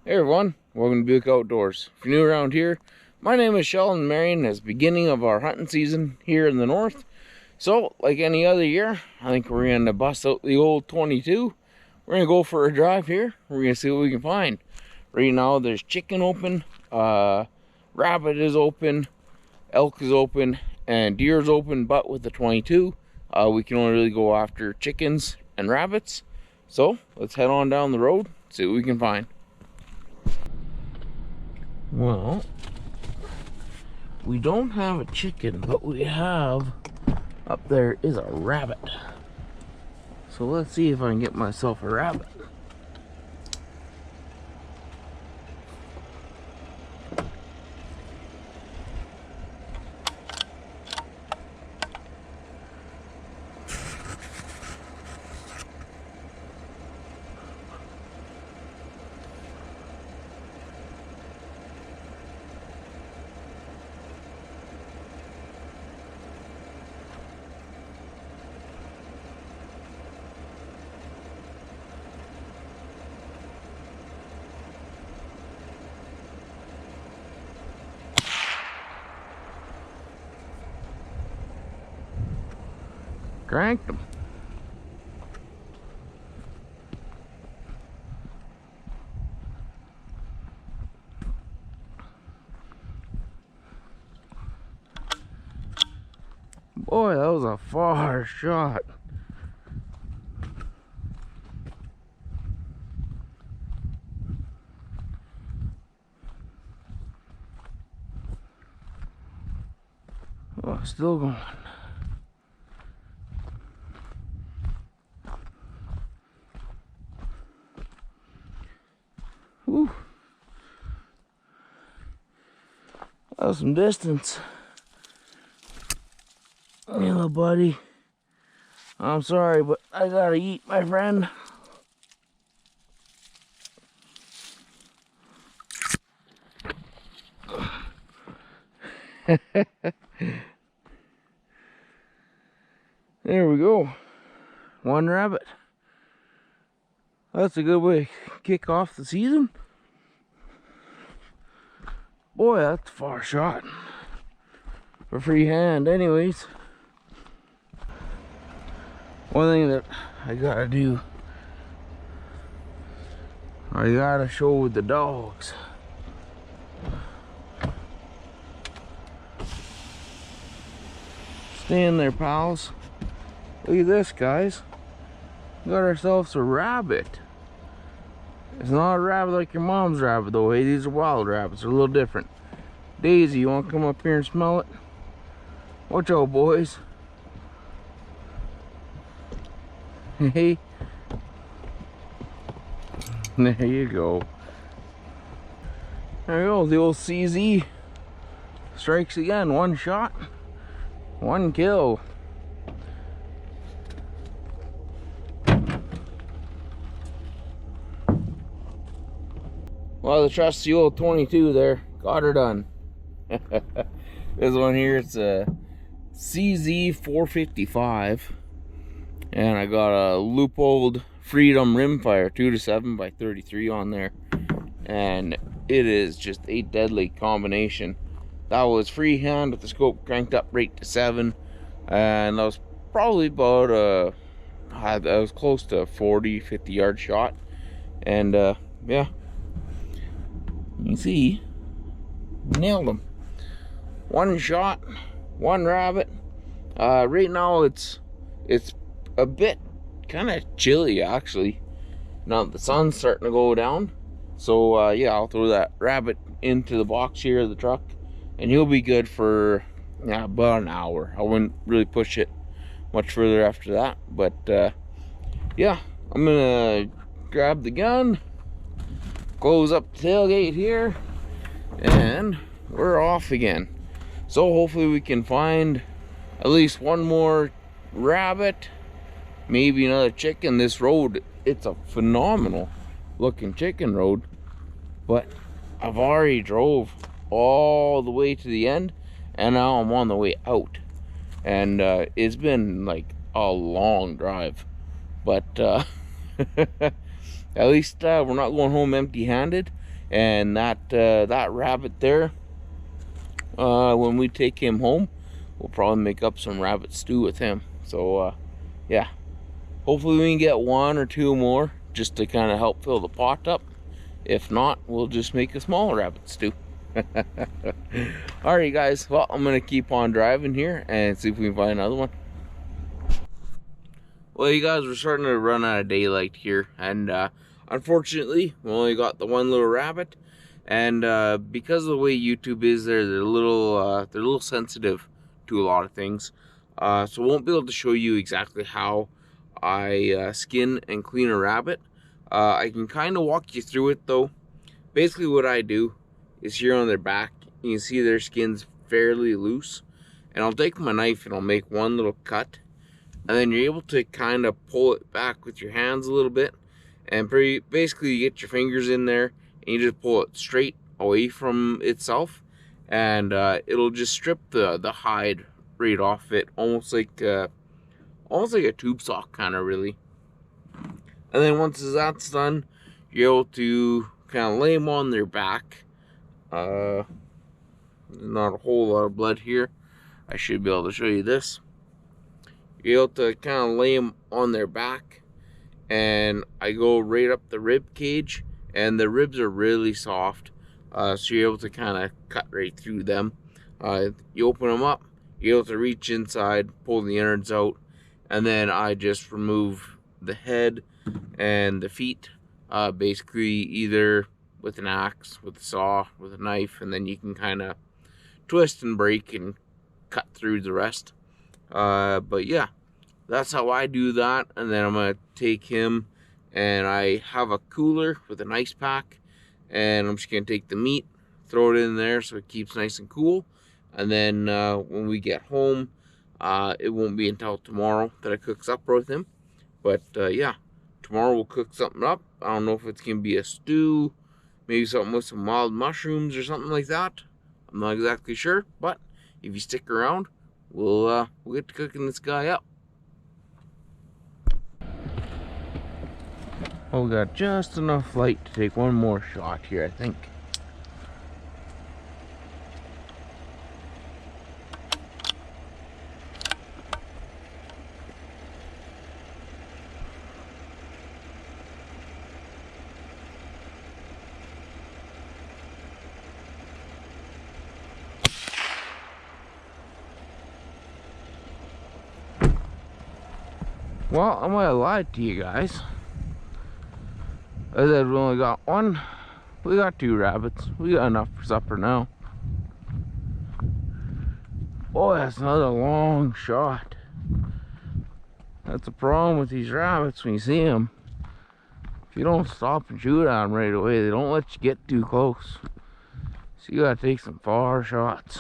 Hey everyone, welcome to Buick Outdoors. If you're new around here, my name is Sheldon Marion. It's the beginning of our hunting season here in the north. So, like any other year, I think we're going to bust out the old 22. We're going to go for a drive here. We're going to see what we can find. Right now, there's chicken open, rabbit is open, elk is open, and deer is open, but with the 22, we can only really go after chickens and rabbits. So, let's head on down the road, see what we can find. Well, we don't have a chicken, but we have up there is a rabbit. So let's see if I can get myself a rabbit. Cranked them. Boy, that was a far shot. Oh, still going. Whew. That was some distance. Hello, buddy. I'm sorry, but I gotta eat, my friend. There we go. One rabbit. That's a good way to kick off the season. Boy, that's a far shot. For freehand, anyways. One thing that I gotta do, I gotta show the dogs. Stand there, pals. Look at this, guys. We got ourselves a rabbit. It's not a rabbit like your mom's rabbit though. Hey, these are wild rabbits. They're a little different. Daisy, you want to come up here and smell it? Watch out, boys. Hey. There you go. There you go. The old CZ strikes again. One shot, one kill. Well, the trusty old 22 there. Got her done. This one here, it's a CZ 455. And I got a Leupold Freedom Rimfire 2-7 by 33 on there. And it is just a deadly combination. That was freehand with the scope cranked up right to 7. And that was probably about I was close to a 40-50 yard shot. And yeah, you can see, nailed them. One shot, one rabbit. Right now it's a bit kind of chilly actually. Now the sun's starting to go down. So yeah, I'll throw that rabbit into the box here of the truck, and he'll be good for about an hour. I wouldn't really push it much further after that. But yeah, I'm gonna grab the gun, close up the tailgate here, and we're off again. So hopefully we can find at least one more rabbit, maybe another chicken. This road, it's a phenomenal looking chicken road, but I've already drove all the way to the end and now I'm on the way out, and it's been like a long drive, but at least we're not going home empty-handed. And that rabbit there, when we take him home, we'll probably make up some rabbit stew with him. So yeah, hopefully we can get 1 or 2 more just to kind of help fill the pot up. If not, we'll just make a small rabbit stew. Alright guys, well, I'm gonna keep on driving here and see if we can find another one. Well, you guys, we're starting to run out of daylight here, and unfortunately we only got the one little rabbit. And because of the way YouTube is, they're a little sensitive to a lot of things, so I won't be able to show you exactly how I skin and clean a rabbit. I can kind of walk you through it though. Basically what I do is here on their back, you can see their skin's fairly loose, and I'll take my knife and I'll make one little cut, and then you're able to kind of pull it back with your hands a little bit, and basically you get your fingers in there and you just pull it straight away from itself, and it'll just strip the hide right off it, almost like a tube sock kind of, really. And then once that's done, you're able to kind of lay them on their back. There's not a whole lot of blood here. I should be able to show you this. You're able to kind of lay them on their back, and I go right up the rib cage, and the ribs are really soft, so you're able to kind of cut right through them. You open them up, you're able to reach inside, pull the innards out, and then I just remove the head and the feet, basically either with an axe, with a saw, with a knife, and then you can kind of twist and break and cut through the rest. But yeah, that's how I do that. And then I'm gonna take him, and I have a cooler with an ice pack, and I'm just gonna take the meat, throw it in there so it keeps nice and cool. And then when we get home, it won't be until tomorrow that I cook supper with him. But yeah, tomorrow we'll cook something up. I don't know if it's gonna be a stew, maybe something with some wild mushrooms or something like that. I'm not exactly sure, but if you stick around, we'll get to cooking this guy up. Well, we got just enough light to take one more shot here, I think. Well, I might have lied to you guys. I said we only got one. We got 2 rabbits. We got enough for supper now. Oh, that's another long shot. That's the problem with these rabbits when you see them. If you don't stop and shoot at them right away, they don't let you get too close. So you gotta take some far shots.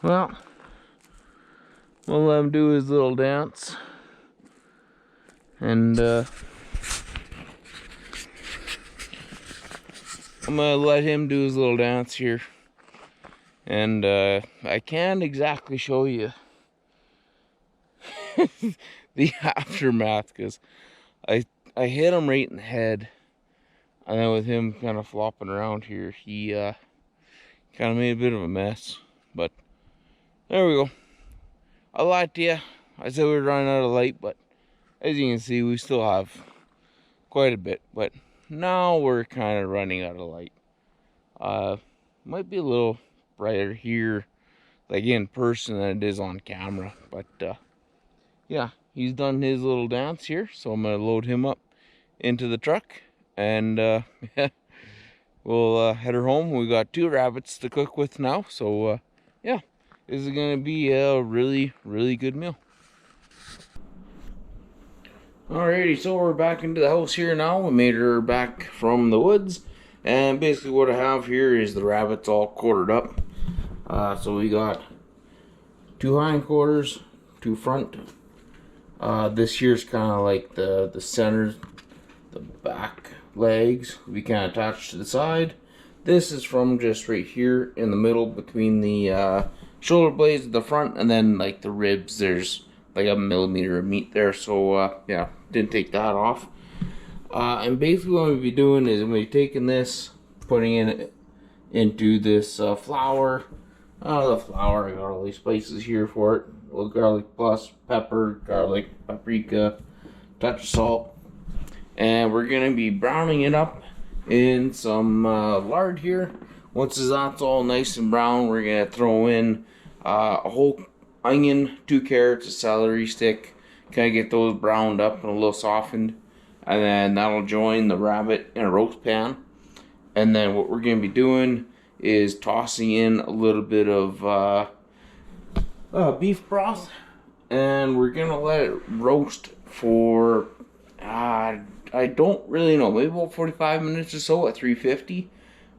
Well, we'll let him do his little dance, and I'm gonna let him do his little dance here, and I can't exactly show you the aftermath, because I hit him right in the head, and then with him kind of flopping around here, he kind of made a bit of a mess. But there we go. I lied to you. I said we were running out of light, but as you can see, we still have quite a bit. But now we're kind of running out of light. Might be a little brighter here, like in person, than it is on camera. But yeah, he's done his little dance here, so I'm gonna load him up into the truck, and we'll head her home. We got 2 rabbits to cook with now, so yeah. This is going to be a really, really good meal. Alrighty, so we're back into the house here now. We made her back from the woods. And basically what I have here is the rabbits all quartered up. So we got 2 hindquarters, 2 front. This here's kind of like the center, the back legs. We kind of attached to the side. This is from just right here in the middle between the shoulder blades at the front, and then like the ribs, there's like a millimeter of meat there, so yeah, didn't take that off. And basically what I'm going to be doing is I'm going to be taking this, putting it into this flour. The flour, I got all these spices here for it. A little garlic plus, pepper, garlic, paprika, touch of salt. And we're going to be browning it up in some lard here. Once that's all nice and brown, we're going to throw in a whole onion, 2 carrots, a celery stick. Kind of get those browned up and a little softened. And then that'll join the rabbit in a roast pan. And then what we're going to be doing is tossing in a little bit of beef broth. And we're going to let it roast for, I don't really know, maybe about 45 minutes or so at 350.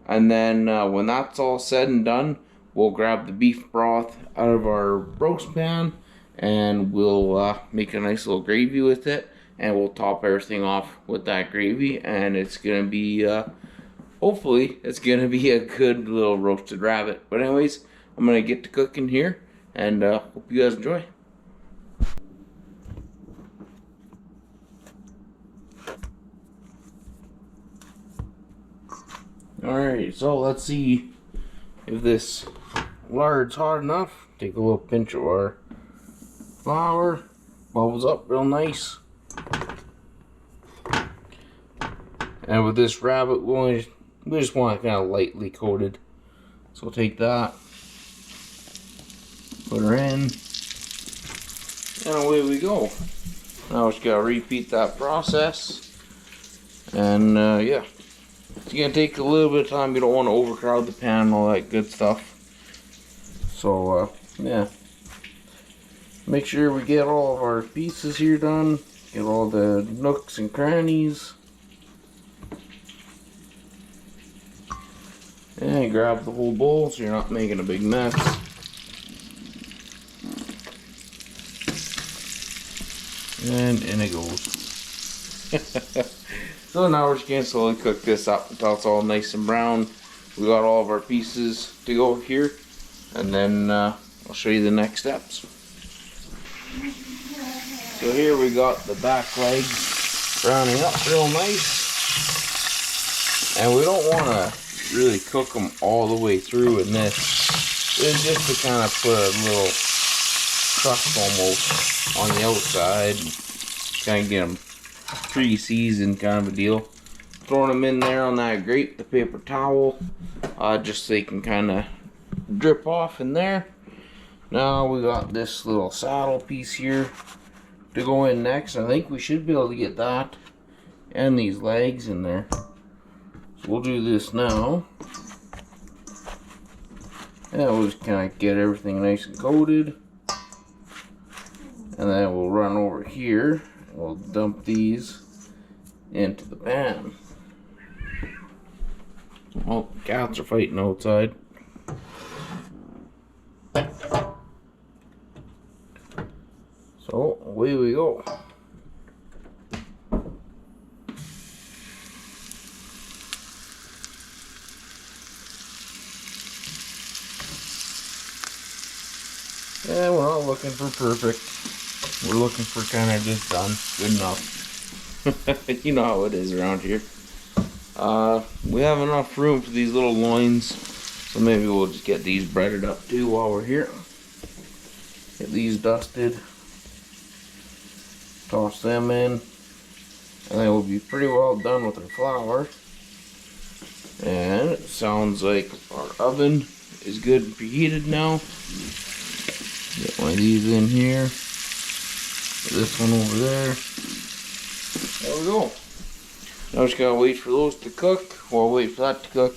And then when that's all said and done, we'll grab the beef broth out of our roast pan and we'll make a nice little gravy with it, and we'll top everything off with that gravy, and it's gonna be hopefully it's gonna be a good little roasted rabbit. But anyways, I'm gonna get to cooking here, and hope you guys enjoy. Alright, so let's see if this lard's hot enough. Take a little pinch of our flour, bubbles up real nice. And with this rabbit, we just want it kind of lightly coated. So we'll take that, put her in, and away we go. Now we just gotta repeat that process. And yeah, it's gonna take a little bit of time. You don't want to overcrowd the pan and all that good stuff. So yeah, make sure we get all of our pieces here done, get all the nooks and crannies, and grab the whole bowl so you're not making a big mess. And in it goes. So now we're just going to slowly cook this up until it's all nice and brown. We got all of our pieces to go here, and then I'll show you the next steps. So here we got the back legs browning up real nice, and we don't want to really cook them all the way through in this. It's just to kind of put a little crust almost on the outside, kind of get them pre-seasoned kind of a deal. Throwing them in there on that grate, the paper towel, just so they can kind of drip off in there. Now we got this little saddle piece here to go in next. I think we should be able to get that and these legs in there. So we'll do this now. And we'll just kind of get everything nice and coated. And then we'll run over here and we'll dump these into the pan. Oh, the cats are fighting outside. So away we go. Yeah, we're not looking for perfect. We're looking for kind of just done. Good enough. You know how it is around here. We have enough room for these little loins, so maybe we'll just get these breaded up too while we're here. Get these dusted. Toss them in. And then we'll be pretty well done with our flour. And it sounds like our oven is good and preheated now. Get one of these in here. This one over there. There we go. Now just gotta wait for those to cook. While I wait for that to cook,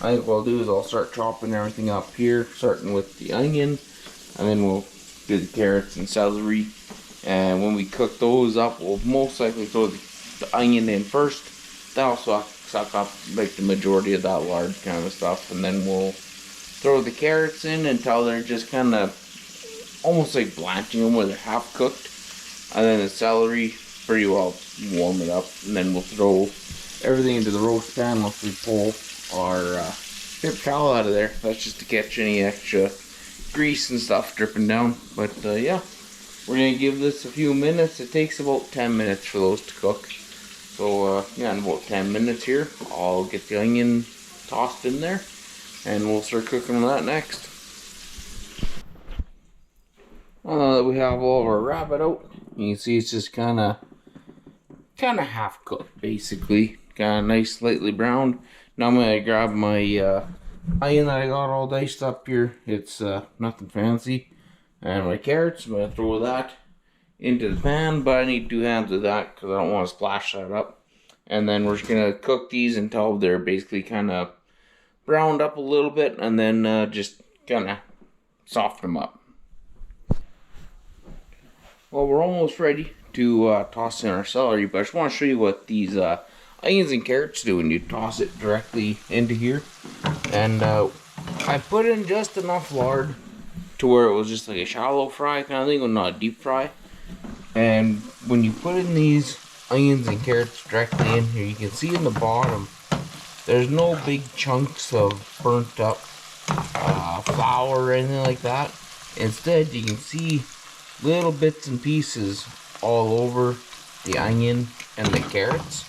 I think what I'll do is I'll start chopping everything up here, starting with the onion, and then we'll do the carrots and celery. And when we cook those up, we'll most likely throw the onion in first. That'll suck up like the majority of that lard kind of stuff, and then we'll throw the carrots in until they're just kind of almost like blanching them where they're half cooked, and then the celery pretty well warm it up, and then we'll throw everything into the roast pan once we pull our paper towel out of there. That's just to catch any extra grease and stuff dripping down. But yeah, we're gonna give this a few minutes. It takes about 10 minutes for those to cook, So yeah, in about 10 minutes here, I'll get the onion tossed in there, and we'll start cooking that next. Well, now that we have all of our rabbit out, you can see it's just kind of half cooked, basically. Kind of nice, slightly browned. Now I'm gonna grab my onion that I got all diced up here. It's nothing fancy, and my carrots. I'm gonna throw that into the pan, but I need 2 hands of that because I don't want to splash that up. And then we're just gonna cook these until they're basically kind of browned up a little bit, and then just kind of soften them up. Well, we're almost ready to toss in our celery, but I just want to show you what these onions and carrots do when you toss it directly into here. And I put in just enough lard to where it was just like a shallow fry kind of thing, but not a deep fry. And when you put in these onions and carrots directly in here, you can see in the bottom there's no big chunks of burnt up flour or anything like that. Instead, you can see little bits and pieces all over the onion and the carrots.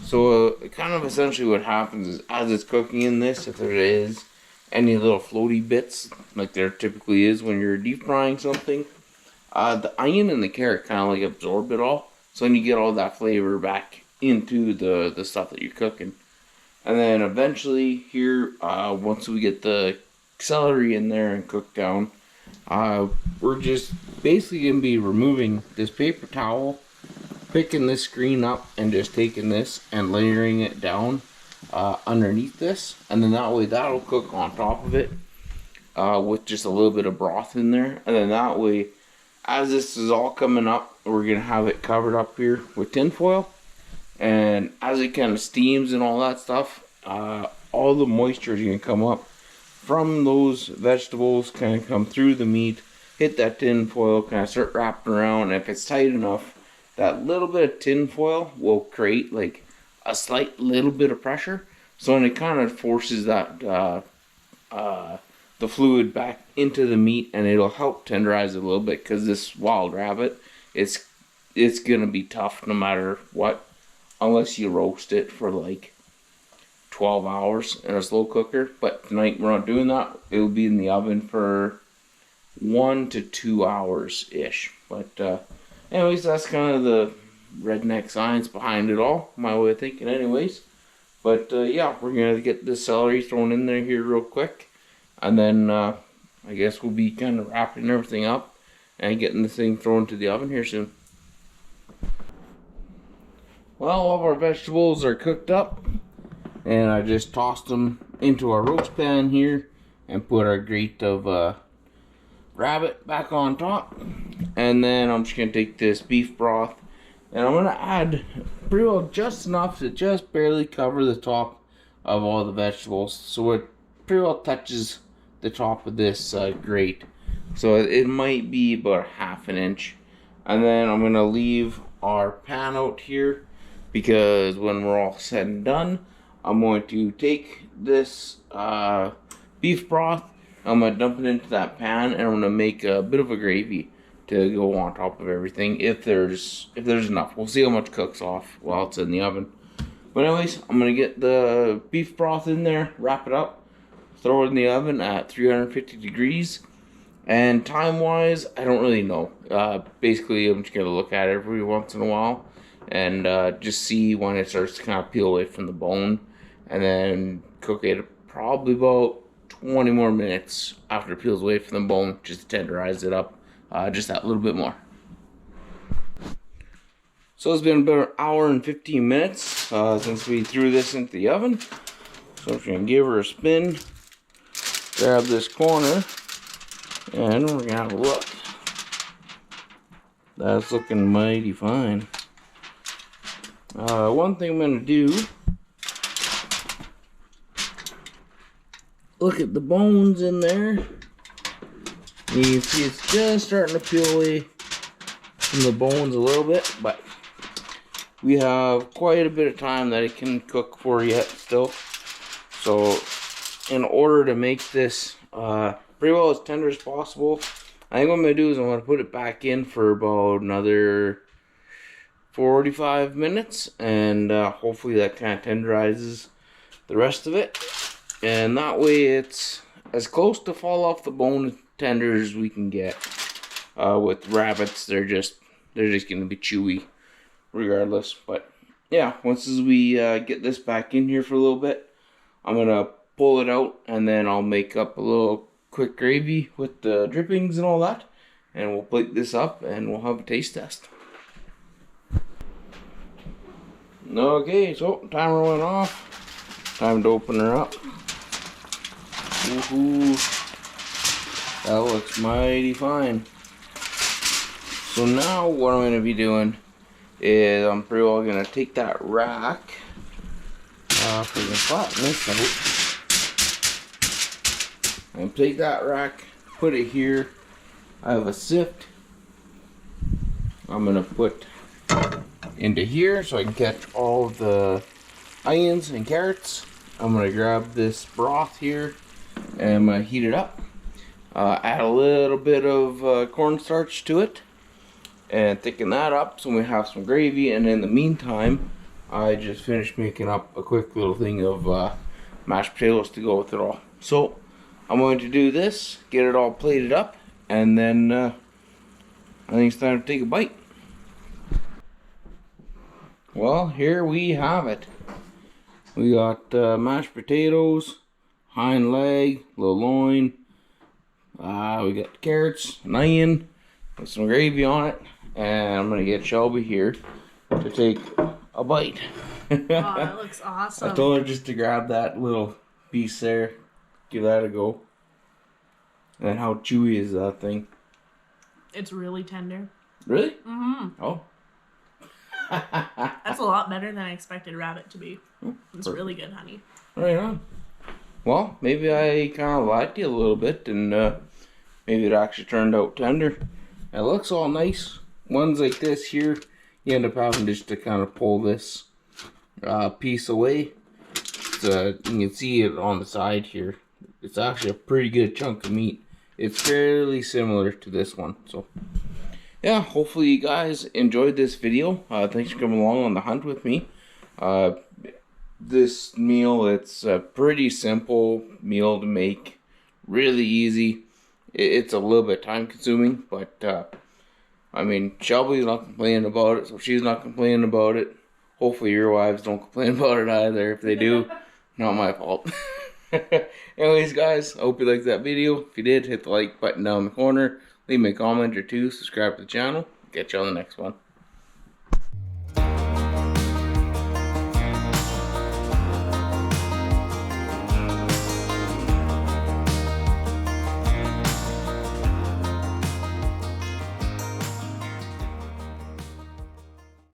So kind of essentially what happens is, as it's cooking in this, if there is any little floaty bits like there typically is when you're deep frying something, the onion and the carrot kind of like absorb it all, so then you get all that flavor back into the stuff that you're cooking. And then eventually here, once we get the celery in there and cooked down, we're just basically going to be removing this paper towel, picking this screen up, and just taking this and layering it down underneath this. And then that way that'll cook on top of it with just a little bit of broth in there. And then that way, as this is all coming up, we're going to have it covered up here with tin foil. And as it kind of steams and all that stuff, all the moisture is going to come up from those vegetables, kind of come through the meat, hit that tin foil, kind of start wrapping around. And if it's tight enough, that little bit of tin foil will create like a slight little bit of pressure. So then it kind of forces that the fluid back into the meat, and it'll help tenderize it a little bit, because this wild rabbit, it's gonna be tough no matter what, unless you roast it for like 12 hours in a slow cooker. But tonight we're not doing that. It'll be in the oven for 1 to 2 hours ish. But anyways, that's kind of the redneck science behind it all, my way of thinking anyways. But yeah, we're gonna get the celery thrown in there here real quick, and then I guess we'll be kind of wrapping everything up and getting the thing thrown to the oven here soon. Well, all of our vegetables are cooked up, and I just tossed them into our roast pan here and put our grate of rabbit back on top. And then I'm just gonna take this beef broth, and I'm gonna add pretty well just enough to just barely cover the top of all the vegetables, so it pretty well touches the top of this grate. So it might be about 1/2 inch. And then I'm gonna leave our pan out here, because when we're all said and done, I'm going to take this beef broth, I'm going to dump it into that pan, and I'm going to make a bit of a gravy to go on top of everything, if there's enough. We'll see how much cooks off while it's in the oven. But anyways, I'm going to get the beef broth in there, wrap it up, throw it in the oven at 350 degrees. And time-wise, I don't really know. Basically, I'm just going to look at it every once in a while and just see when it starts to kind of peel away from the bone, and then cook it probably about 20 more minutes after it peels away from the bone, just to tenderize it up just that little bit more. So it's been about 1 hour and 15 minutes since we threw this into the oven. So I'm going to give her a spin, grab this corner, and we're going to have a look. That's looking mighty fine. One thing I'm going to do, look at the bones in there. You can see it's just starting to peel away from the bones a little bit, but we have quite a bit of time that it can cook for yet still. So in order to make this pretty well as tender as possible, I think what I'm going to do is I'm going to put it back in for about another 45 minutes, and hopefully that kind of tenderizes the rest of it, and that way it's as close to fall off the bone tender as we can get. With rabbits, they're just gonna be chewy regardless. But yeah, once we get this back in here for a little bit, I'm gonna pull it out, and then I'll make up a little quick gravy with the drippings and all that, and we'll plate this up and we'll have a taste test. Okay, so timer went off. Time to open her up. Woohoo! That looks mighty fine. So now what I'm going to be doing is I'm pretty well going to take that rack. If we can flatten this out. And take that rack, put it here. I have a sift. I'm going to put into here so I can catch all of the onions and carrots. I'm going to grab this broth here and I'm going to heat it up. Add a little bit of cornstarch to it and thicken that up so we have some gravy. And in the meantime, I just finished making up a quick little thing of mashed potatoes to go with it all. So I'm going to do this, get it all plated up, and then I think it's time to take a bite. Well, here we have it. We got mashed potatoes, hind leg, little loin. We got carrots, an onion, with some gravy on it, and I'm gonna get Shelby here to take a bite. Oh, that looks awesome. I told her just to grab that little piece there, give that a go. And how chewy is that thing? It's really tender. Really? Mm-hmm. Oh. That's a lot better than I expected rabbit to be. It's really good, honey. Right on. Well, maybe I kind of lied to you a little bit, and maybe it actually turned out tender. It looks all nice. Ones like this here, you end up having just to kind of pull this piece away. You can see it on the side here. It's actually a pretty good chunk of meat. It's fairly similar to this one, so yeah, hopefully you guys enjoyed this video. Thanks for coming along on the hunt with me. This meal, it's a pretty simple meal to make. Really easy. It's a little bit time consuming, but I mean, Shelby's not complaining about it, so she's not complaining about it. Hopefully your wives don't complain about it either. If they do, not my fault. Anyways, guys, I hope you liked that video. If you did, hit the like button down in the corner. Leave me a comment or two. Subscribe to the channel. Catch you on the next one.